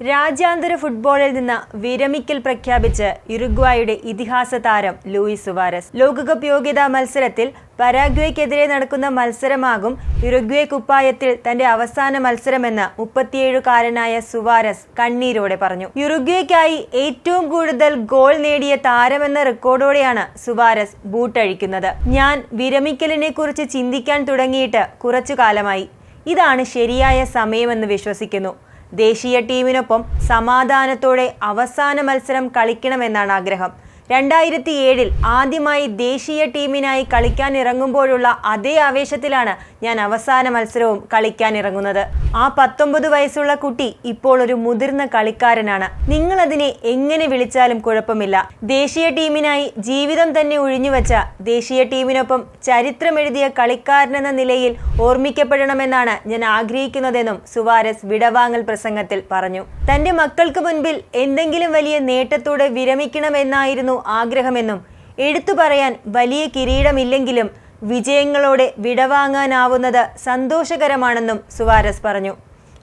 രാജ്യാന്തര ഫുട്ബോളിൽ നിന്ന് വിരമിക്കൽ പ്രഖ്യാപിച്ച് യുറുഗ്വായുടെ ഇതിഹാസ താരം ലൂയിസ് സുവാരസ്. ലോകകപ്പ് യോഗ്യതാ മത്സരത്തിൽ പരാഗ്വേക്കെതിരെ നടക്കുന്ന മത്സരമാകും യുറുഗ്വേ കുപ്പായത്തിൽ തന്റെ അവസാന മത്സരമെന്ന് 37-കാരനായ സുവാരസ് കണ്ണീരോടെ പറഞ്ഞു. യുറുഗ്വേക്കായി ഏറ്റവും കൂടുതൽ ഗോൾ നേടിയ താരമെന്ന റെക്കോർഡോടെയാണ് സുവാരസ് ബൂട്ടഴിക്കുന്നത്. ഞാൻ വിരമിക്കലിനെ കുറിച്ച് ചിന്തിക്കാൻ തുടങ്ങിയിട്ട് കുറച്ചു കാലമായി. ഇതാണ് ശരിയായ സമയമെന്ന് വിശ്വസിക്കുന്നു. ദേശീയ ടീമിനൊപ്പം സമാധാനത്തോടെ അവസാന മത്സരം കളിക്കണമെന്നാണ് ആഗ്രഹം. 2007 ആദ്യമായി ദേശീയ ടീമിനായി കളിക്കാൻ ഇറങ്ങുമ്പോഴുള്ള അതേ ആവേശത്തിലാണ് ഞാൻ അവസാന മത്സരവും കളിക്കാൻ ഇറങ്ങുന്നത്. ആ 19 വയസ്സുള്ള കുട്ടി ഇപ്പോൾ ഒരു മുതിർന്ന കളിക്കാരനാണ്. നിങ്ങൾ അതിനെ എങ്ങനെ വിളിച്ചാലും കുഴപ്പമില്ല. ദേശീയ ടീമിനായി ജീവിതം തന്നെ ഒഴിഞ്ഞുവെച്ച, ദേശീയ ടീമിനൊപ്പം ചരിത്രമെഴുതിയ കളിക്കാരനെന്ന നിലയിൽ ഓർമ്മിക്കപ്പെടണമെന്നാണ് ഞാൻ ആഗ്രഹിക്കുന്നതെന്നും സുവാരസ് വിടവാങ്ങൽ പ്രസംഗത്തിൽ പറഞ്ഞു. തന്റെ മക്കൾക്ക് മുൻപിൽ എന്തെങ്കിലും വലിയ നേട്ടത്തോടെ വിരമിക്കണമെന്നായിരുന്നു ആഗ്രഹമെന്നും, എടുത്തു പറയാൻ വലിയ കിരീടമില്ലെങ്കിലും വിജയങ്ങളോടെ വിടവാങ്ങാനാവുന്നത് സന്തോഷകരമാണെന്നും സുവാരസ് പറഞ്ഞു.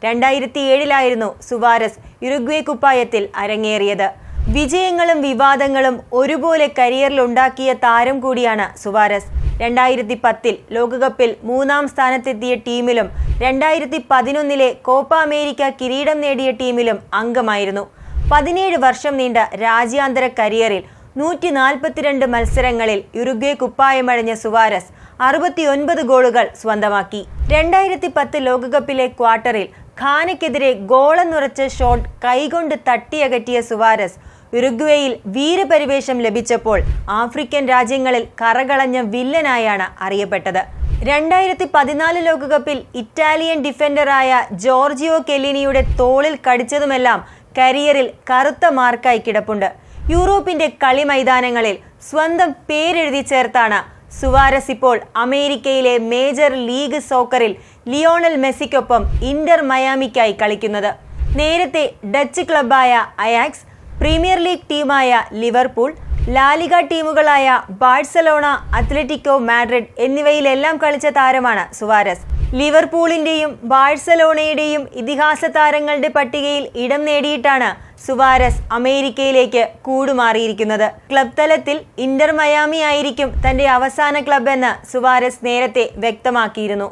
2007 സുവാരസ് യുറുഗ്വേ കുപ്പായത്തിൽ അരങ്ങേറിയത്. വിജയങ്ങളും വിവാദങ്ങളും ഒരുപോലെ കരിയറിലുണ്ടാക്കിയ താരം കൂടിയാണ് സുവാരസ്. 2010 ലോകകപ്പിൽ 3-ാം സ്ഥാനത്തെത്തിയ ടീമിലും 2011 കോപ്പ അമേരിക്ക കിരീടം നേടിയ ടീമിലും അംഗമായിരുന്നു. 17 വർഷം നീണ്ട രാജ്യാന്തര കരിയറിൽ 142 മത്സരങ്ങളിൽ യുറുഗ്വേ കുപ്പായമണിഞ്ഞ സുവാരസ് 69 ഗോളുകൾ സ്വന്തമാക്കി. 2010 ലോകകപ്പിലെ ക്വാർട്ടറിൽ ഘാനയ്ക്കെതിരെ ഗോളെന്നുറച്ച ഷോട്ട് കൈകൊണ്ട് തട്ടിയകറ്റിയ സുവാരസ് യുറുഗ്വേയിൽ വീരപരിവേഷം ലഭിച്ചപ്പോൾ ആഫ്രിക്കൻ രാജ്യങ്ങളിൽ കറകളഞ്ഞ വില്ലനായാണ് അറിയപ്പെട്ടത്. 2014 ലോകകപ്പിൽ ഇറ്റാലിയൻ ഡിഫൻഡറായ ജോർജിയോ കെല്ലിനിയുടെ തോളിൽ കടിച്ചതുമെല്ലാം കരിയറിൽ കറുത്ത മാർക്കായി കിടപ്പുണ്ട്. യൂറോപ്പിന്റെ കളി മൈതാനങ്ങളിൽ സ്വന്തം പേരെഴുതി ചേർത്താണ് സുവാരസ് ഇപ്പോൾ അമേരിക്കയിലെ മേജർ ലീഗ് സോക്കറിൽ ലിയോണൽ മെസ്സിക്കൊപ്പം ഇന്റർ മയാമിക്കായി കളിക്കുന്നത്. നേരത്തെ ഡച്ച് ക്ലബായ അയാക്സ്, പ്രീമിയർ ലീഗ് ടീമായ ലിവർപൂൾ, ലാലിഗ ടീമുകളായ ബാഴ്സലോണ, അത്ലറ്റിക്കോ മാഡ്രിഡ് എന്നിവയിലെല്ലാം കളിച്ച താരമാണ് സുവാരസ്. ലിവർപൂളിന്റെയും ബാഴ്സലോണയുടെയും ഇതിഹാസ താരങ്ങളുടെ പട്ടികയിൽ ഇടം നേടിയിട്ടാണ് സുവാരസ് അമേരിക്കയിലേക്ക് കൂടുമാറിയിരിക്കുന്നത്. ക്ലബ് തലത്തിൽ ഇന്റർ മയാമി ആയിരിക്കും തന്റെ അവസാന ക്ലബ് എന്ന് സുവാരസ് നേരത്തെ വ്യക്തമാക്കിയിരുന്നു.